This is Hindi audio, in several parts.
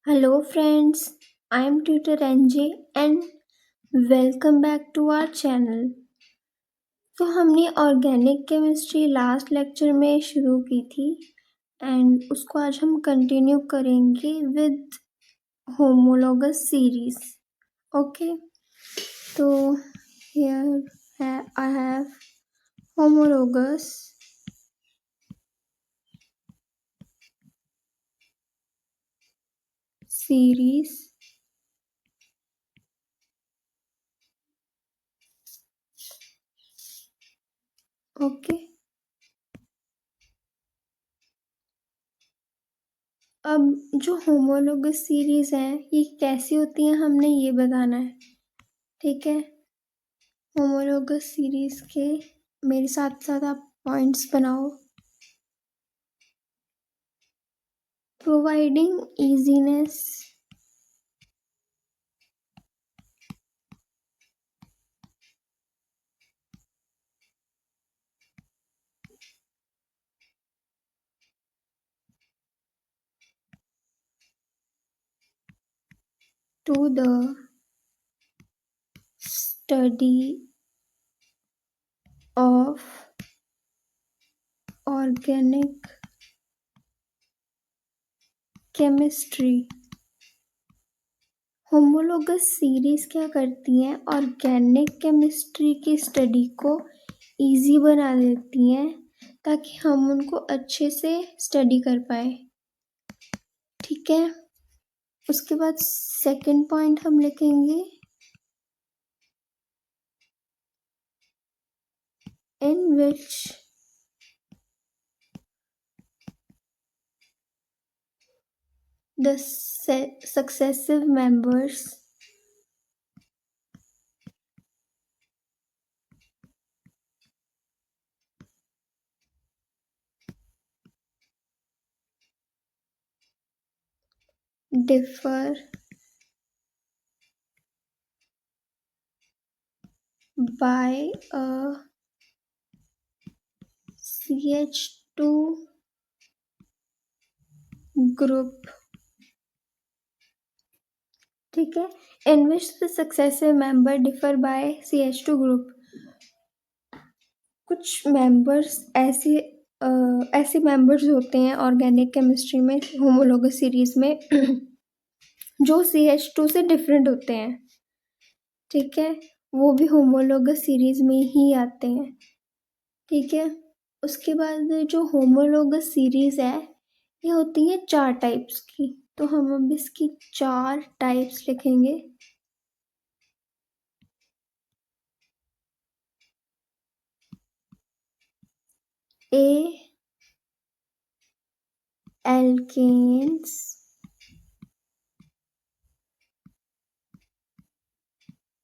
Hello, friends. I am Tutor NJ and welcome back to our channel. तो हमने ऑर्गेनिक केमिस्ट्री लास्ट लेक्चर में शुरू की थी एंड उसको आज हम कंटिन्यू करेंगे विद होमोलॉगस सीरीज. ओके, तो here I have homologous series. Okay, अब जो होमोलॉगस सीरीज है ये कैसी होती है हमने ये बताना है. ठीक है, होमोलॉगस सीरीज के मेरे साथ साथ आप पॉइंट्स बनाओ. Providing easiness to the study of organic chemistry. Homologous series क्या करती हैं, ऑर्गेनिक केमिस्ट्री की स्टडी को इजी बना देती हैं ताकि हम उनको अच्छे से स्टडी कर पाए. ठीक है, उसके बाद सेकंड पॉइंट हम लिखेंगे in which the successive members differ by a CH2 group. ठीक है, in which the successive member differ by CH2 group. कुछ मेंबर्स ऐसे मेंबर्स होते हैं ऑर्गेनिक केमिस्ट्री में होमोलॉगस सीरीज में जो CH2 से डिफरेंट होते हैं. ठीक है, वो भी होमोलॉगस सीरीज में ही आते हैं. ठीक है, उसके बाद जो होमोलॉगस सीरीज है ये होती है 4 टाइप्स की. तो हम अब इसकी 4 टाइप्स लिखेंगे. ए एल्केन्स,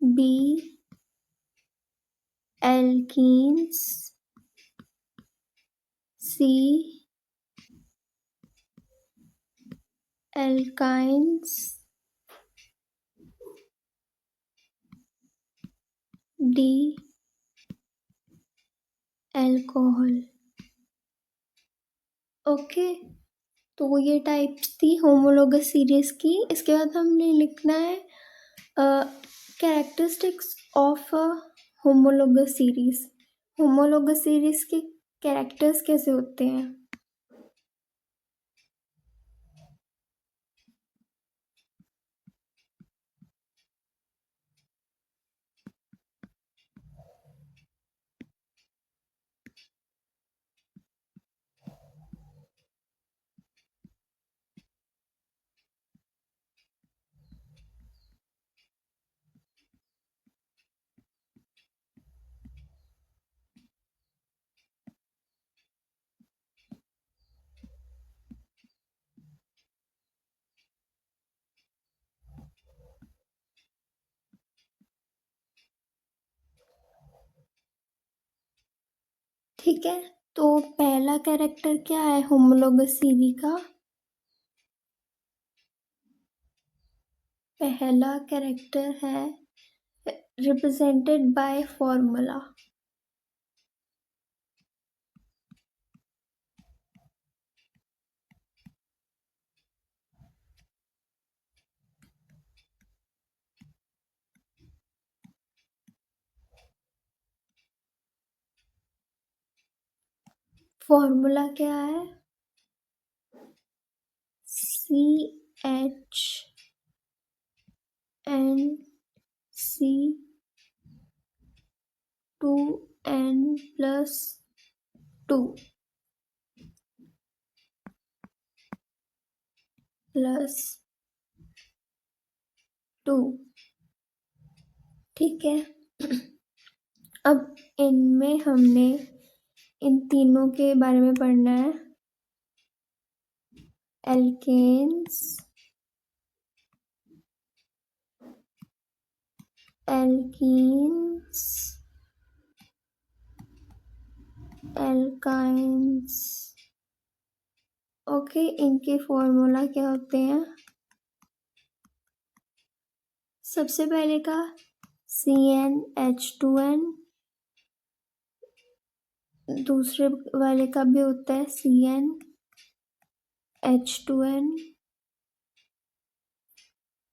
बी एल्कीन्स, सी एल्काइन्स, डी एल्कोहल. ओके, तो ये टाइप्स थी होमोलॉगस सीरीज की. इसके बाद हमने लिखना है characteristics of homologous series. Homologous series के कैरेक्टर्स कैसे होते हैं. ठीक है, तो पहला कैरेक्टर क्या है होमोलॉगस सीरीज का. पहला कैरेक्टर है रिप्रेजेंटेड बाय फॉर्मूला. फॉर्मूला क्या है? CHNC2n+2 +2। ठीक है। अब इनमें हमने इन तीनों के बारे में पढ़ना है। Alkanes, alkenes, alkynes. ओके, इनके फॉर्मूला क्या होते हैं? सबसे पहले का CnH2n, दूसरे वाले का भी होता है CnH2n,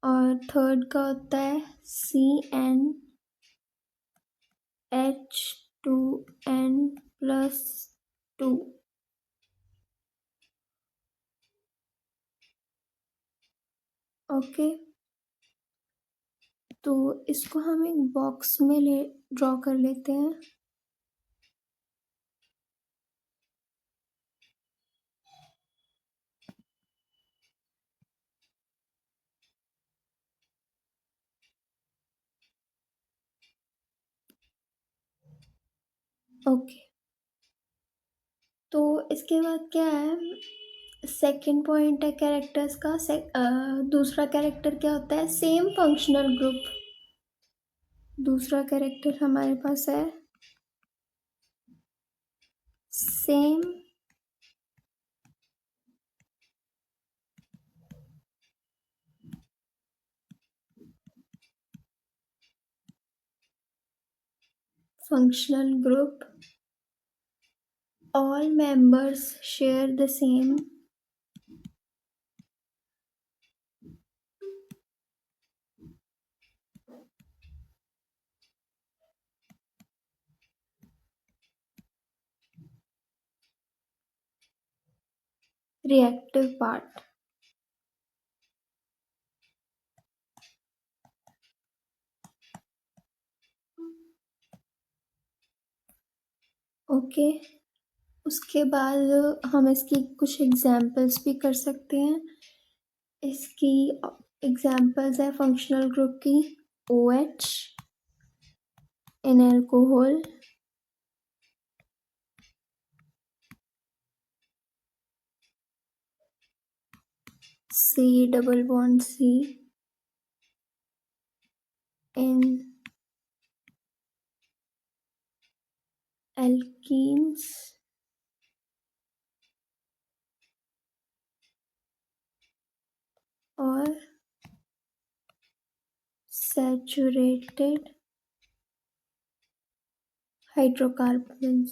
और थर्ड का होता है CnH2n+2। ओके, तो इसको हम एक बॉक्स में ड्रॉ कर लेते हैं। ओके, तो इसके बाद क्या है? सेकंड पॉइंट है कैरेक्टर्स का। दूसरा कैरेक्टर क्या होता है? Same functional group. दूसरा कैरेक्टर हमारे पास है same functional group. All members share the same reactive part. Okay, उसके बाद हम इसकी कुछ एग्जाम्पल्स भी कर सकते हैं। इसकी एग्जाम्पल्स है फंक्शनल ग्रुप की OH in alcohol, C double bond C in alkenes, और saturated hydrocarbons।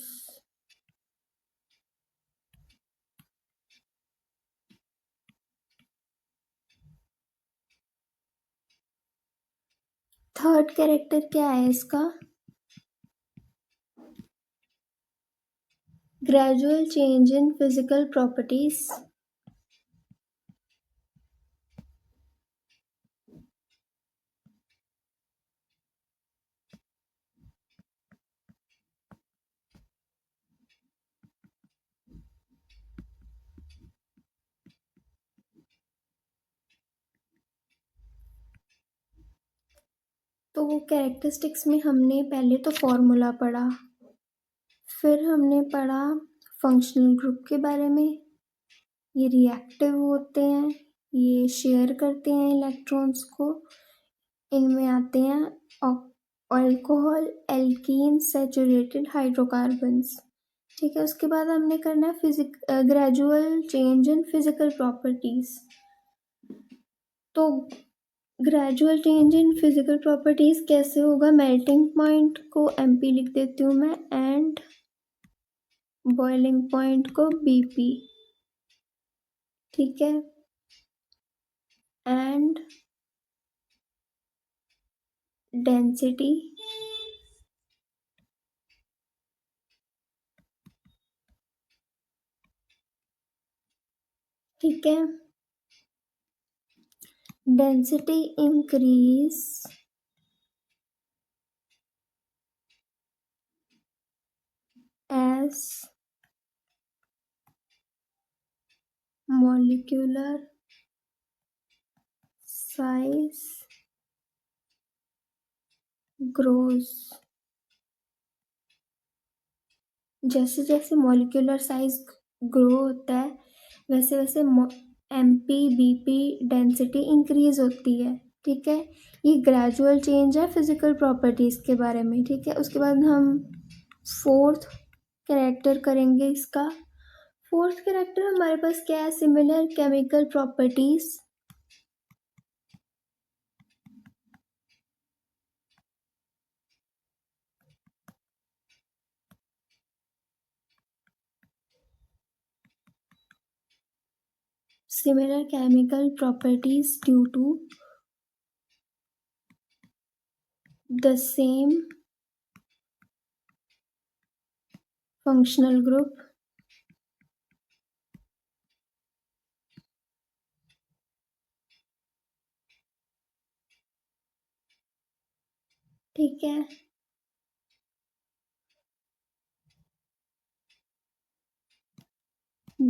थर्ड कैरेक्टर क्या है इसका? Gradual change in physical properties. तो वो कैरेक्टरिस्टिक्स में हमने पहले तो फॉर्मूला पढ़ा, फिर हमने पढ़ा फंक्शनल ग्रुप के बारे में। ये रिएक्टिव होते हैं, ये शेयर करते हैं इलेक्ट्रॉन्स को। इनमें आते हैं अल्कोहल, एल्कीन, सैचुरेटेड हाइड्रोकार्बन्स। ठीक है, उसके बाद हमने करना है gradual change in physical properties. तो gradual change in physical properties कैसे होगा? मेल्टिंग पॉइंट को MP लिख देती हूँ मैं, एंड बॉइलिंग पॉइंट को BP। ठीक है, एंड डेंसिटी ठीक है। Density increase as molecular size grows। जैसे जैसे मॉलिक्यूलर साइज ग्रो होता है वैसे वैसे M P B P density increase होती है। ठीक है, ये ग्रेजुअल चेंज है फिजिकल प्रॉपर्टीज के बारे में। ठीक है, उसके बाद हम फोर्थ कैरेक्टर करेंगे इसका। फोर्थ कैरेक्टर हमारे पास क्या है? Similar chemical properties. Similar chemical properties due to the same functional group। ठीक है,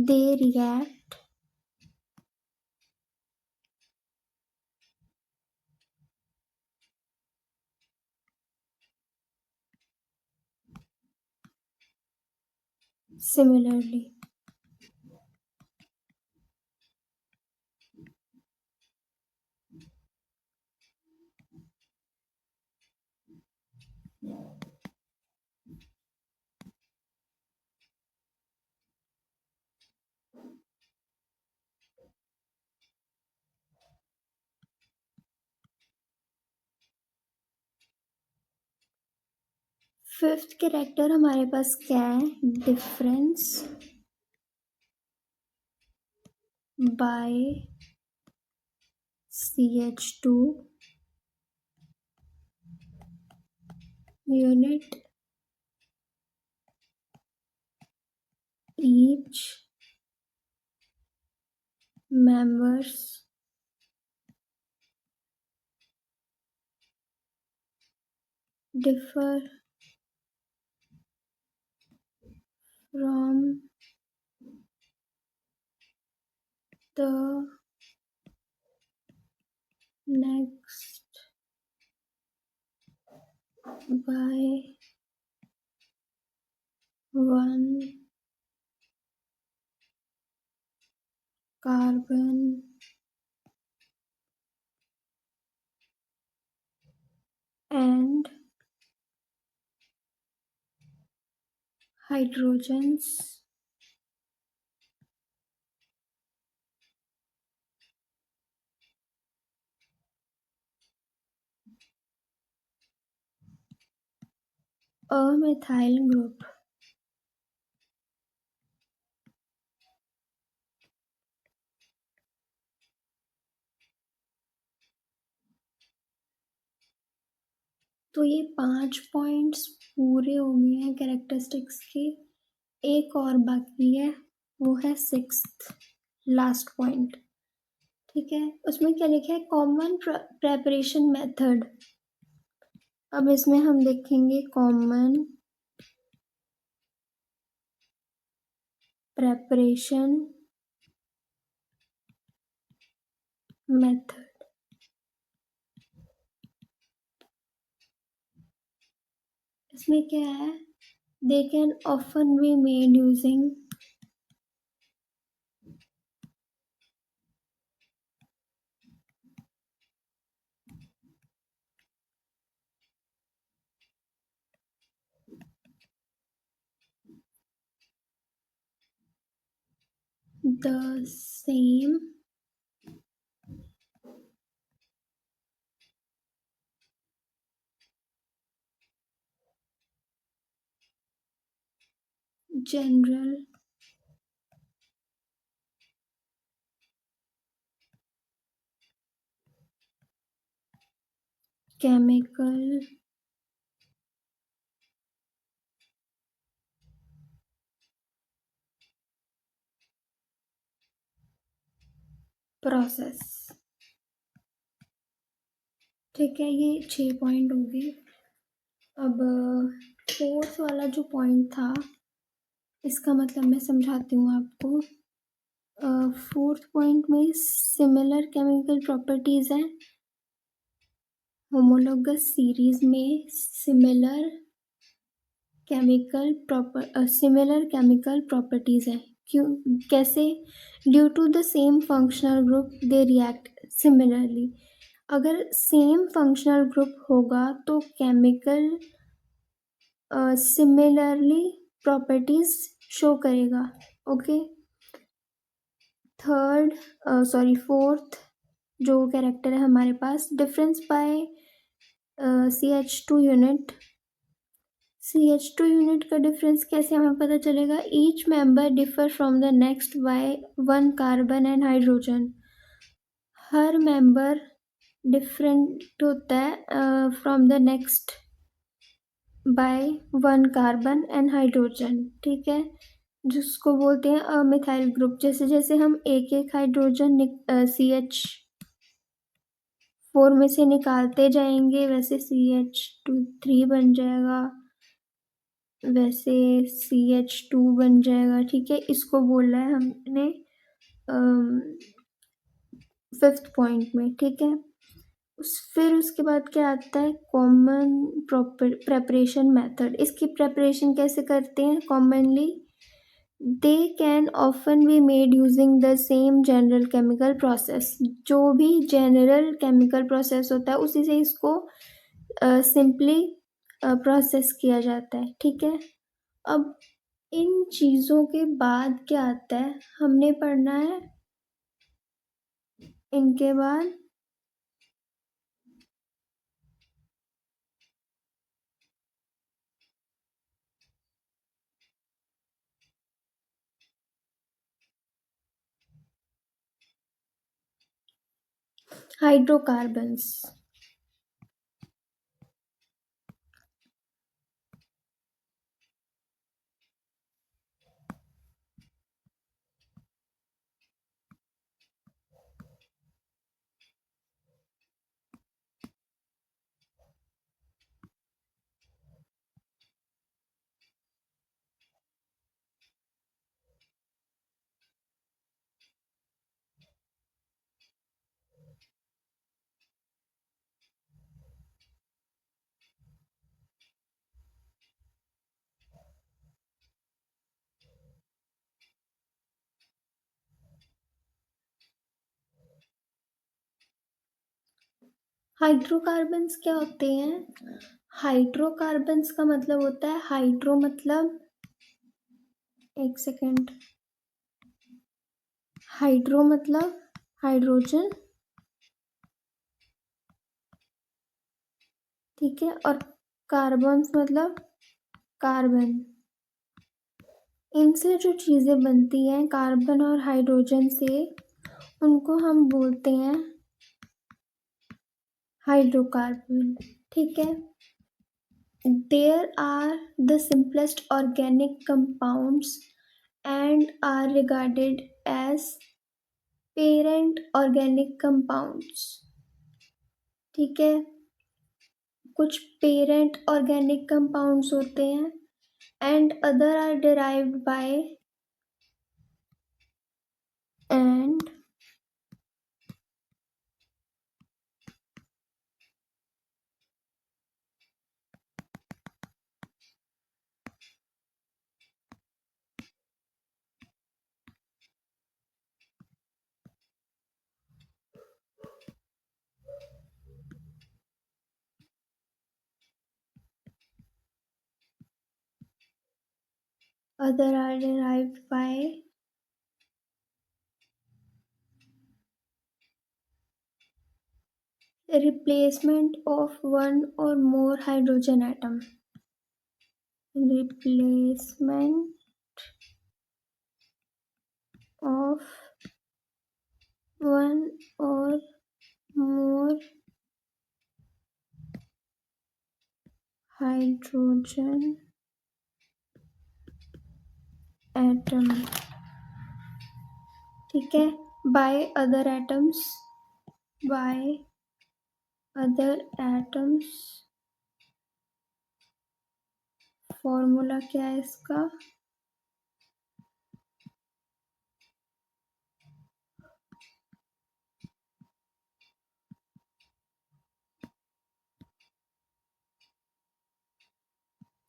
they react similarly। Fifth character हमारे पास क्या है? Difference by CH2 unit each members differ from the next by 1 carbon and hydrogens। A methyl group। तो ये 5 पॉइंट्स पूरे हो गए हैं कैरेक्टरिस्टिक्स के। एक और बाकी है, वो है सिक्स्थ लास्ट पॉइंट। ठीक है, उसमें क्या लिखा है? Common preparation method. अब इसमें हम देखेंगे कॉमन प्रेपरेशन मेथड। इसमें क्या है? They can often be made using the same general chemical process. ठीक है, ये 6 पॉइंट हो गए। अब फोर्थ वाला जो पॉइंट था, इसका मतलब मैं समझाती हूँ आपको। फोर्थ पॉइंट में सिमिलर केमिकल प्रॉपर्टीज हैं। होमोलोगस सीरीज में सिमिलर केमिकल प्रॉपर्टीज हैं। क्यों, कैसे? Due to the same functional group they react similarly. अगर सेम फंक्शनल ग्रुप होगा तो केमिकल सिमिलरली प्रॉपर्टीज शो करेगा। ओके। फोर्थ जो कैरेक्टर है हमारे पास, difference by CH2 unit. CH2 unit का डिफरेंस कैसे हमें पता चलेगा? Each member differ from the next by 1 carbon and hydrogen. Her member different होता है from the next by 1 carbon and hydrogen. ठीक है, जिसको बोलते हैं अमिथाइल ग्रुप। जैसे जैसे हम एक एक हाइड्रोजन CH4 में से निकालते जाएंगे, वैसे CH3 बन जाएगा, वैसे CH2 बन जाएगा। ठीक है, इसको बोला है हमने फिफ्थ पॉइंट में। ठीक है, फिर उसके बाद क्या आता है? Common preparation method. इसकी प्रेपरेशन कैसे करते हैं commonly? They can often be made using the same general chemical process. जो भी जनरल केमिकल प्रोसेस होता है उसी से इसको सिंपली प्रोसेस किया जाता है। ठीक है, अब इन चीज़ों के बाद क्या आता है हमने पढ़ना है। इनके बाद हाइड्रोकार्बन्स। हाइड्रोकार्बन्स क्या होते हैं? हाइड्रोकार्बन्स का मतलब होता है, हाइड्रो मतलब, एक सेकेंड, हाइड्रो मतलब हाइड्रोजन। ठीक है, और कार्बन्स मतलब कार्बन। इनसे जो चीज़ें बनती हैं कार्बन और हाइड्रोजन से, उनको हम बोलते हैं हाइड्रोकार्बन। ठीक है, there are the simplest organic compounds and are regarded as parent organic compounds. ठीक है, कुछ पेरेंट ऑर्गेनिक कंपाउंड्स होते हैं and other are derived by and other are derived by replacement of one or more hydrogen atom. Replacement of one or more hydrogen atom। ठीक है, by other atoms, by other atoms. Formula क्या है इसका?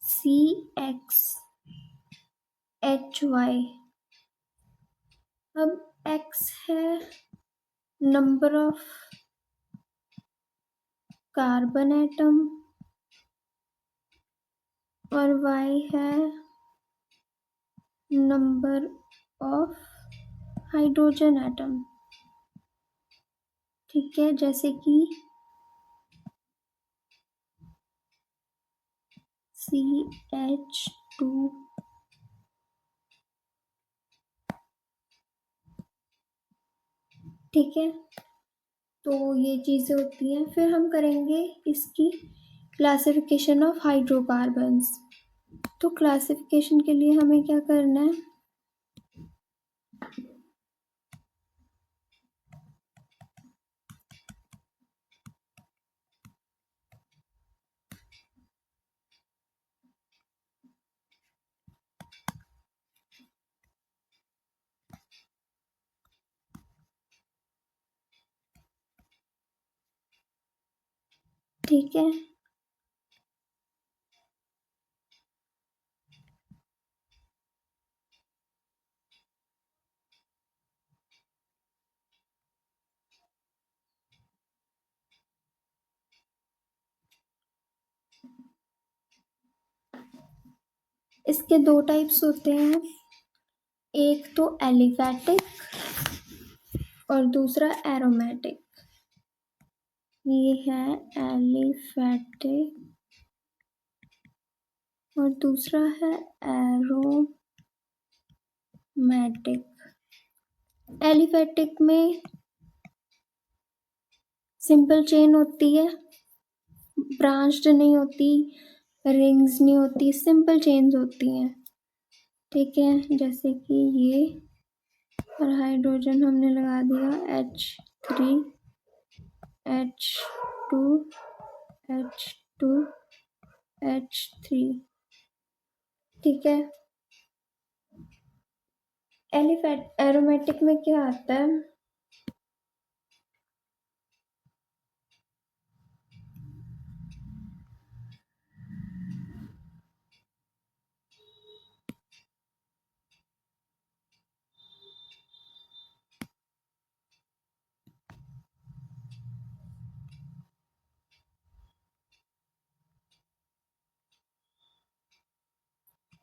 CXHY। अब X है नंबर ऑफ कार्बन एटम और Y है नंबर ऑफ हाइड्रोजन एटम। ठीक है, जैसे कि CH2। ठीक है, तो ये चीज़ें होती हैं। फिर हम करेंगे इसकी क्लासिफिकेशन ऑफ हाइड्रोकार्बन्स। तो क्लासिफिकेशन के लिए हमें क्या करना है? ठीक है, इसके दो टाइप्स होते हैं, एक तो एलिफैटिक और दूसरा एरोमेटिक। ये है एलिफैटिक और दूसरा है एरोमेटिक। एलिफैटिक में सिंपल चेन होती है, ब्रांच्ड नहीं होती, रिंग्स नहीं होती, सिंपल चेन्स होती हैं। ठीक है, जैसे कि ये, और हाइड्रोजन हमने लगा दिया H3 H2 H2 H3। ठीक है, एरोमेटिक में क्या आता है?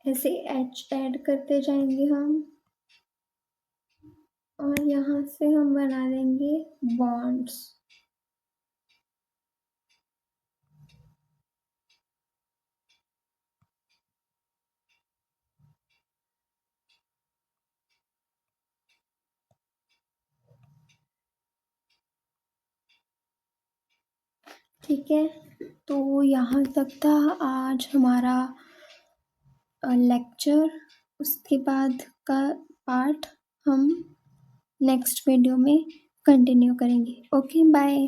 ऐसे H ऐड करते जाएंगे हम और यहाँ से हम बना देंगे बॉन्ड्स। ठीक है, तो यहाँ तक था आज हमारा लेक्चर। उसके बाद का पार्ट हम नेक्स्ट वीडियो में कंटिन्यू करेंगे। Okay, bye.